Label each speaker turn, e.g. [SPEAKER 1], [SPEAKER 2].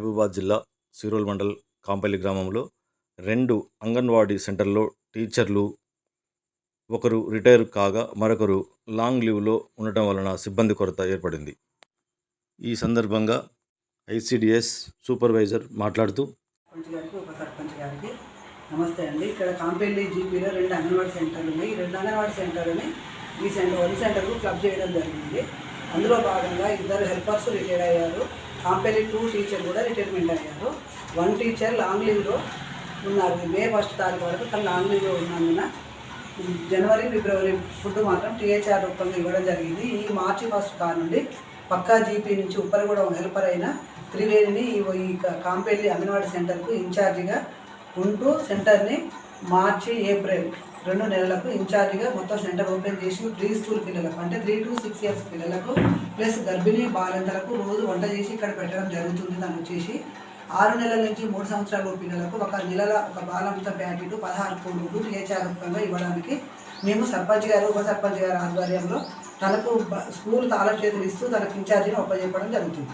[SPEAKER 1] మహబూబాబాద్ జిల్లా సిరోల్ మండల్ కాంపల్లి గ్రామంలో 2 అంగన్వాడీ సెంటర్లో టీచర్లు ఒకరు రిటైర్ కాగా మరొకరు లాంగ్ లీవ్లో ఉండటం వలన సిబ్బంది కొరత ఏర్పడింది. ఈ సందర్భంగా ఐసిడిఎస్ సూపర్వైజర్ మాట్లాడుతూ
[SPEAKER 2] సర్పంచ్ గారికి నమస్తే అండి. ఇక్కడ కాంపల్లి జీపీలో 2 అంగన్వాడీ సెంటర్లు ఉన్నాయి. ఈ 2 అంగన్వాడీ సెంటర్లని ఈ సెంటర్కు క్లబ్ చేయడం జరిగింది. అందులో భాగంగా 2 హెల్పర్స్ రిటైర్ అయ్యారు. కాంపల్లి 2 టీచర్ కూడా రిటైర్మెంట్ అయ్యారు. 1 టీచర్ లాంగ్ లీవ్లో ఉన్నారు. మే 1 తారీఖు వరకు తను లాంగ్ లీవ్లో ఉన్నందున జనవరి ఫిబ్రవరి ఫుడ్ మాత్రం టీహెచ్ఆర్ రూపంగా ఇవ్వడం జరిగింది. ఈ మార్చి 1 కానుండి పక్కా జీపీ నుంచి ఉప్పలగూడెం హెల్పర్ అయిన త్రివేణిని ఈ కాంపల్లి అంగన్వాడీ సెంటర్కు ఇన్ఛార్జిగా ఉంటూ సెంటర్ని మార్చి ఏప్రిల్ 2 నెలలకు ఇన్ఛార్జిగా మొత్తం సెంటర్ ఓపెన్ చేసి ప్రీ స్కూల్ పిల్లలకు అంటే 3 to 6 years పిల్లలకు ప్లస్ గర్భిణీ బాలింతలకు రోజు వంట చేసి ఇక్కడ పెట్టడం జరుగుతుంది. దాన్ని వచ్చేసి 6 నెలల నుంచి 3 సంవత్సరాల పిల్లలకు ఒక నెలల ఒక బాలంత ప్యాకెట్ 16 కోడిగుడ్లు టీహెచ్ఆర్ రూపంగా ఇవ్వడానికి మేము సర్పంచ్ గారు ఉప సర్పంచ్ గారి ఆధ్వర్యంలో తనకు స్కూల్ తాళం చేతులు ఇస్తూ తనకు ఇన్ఛార్జిని ఒప్పజెప్పడం జరుగుతుంది.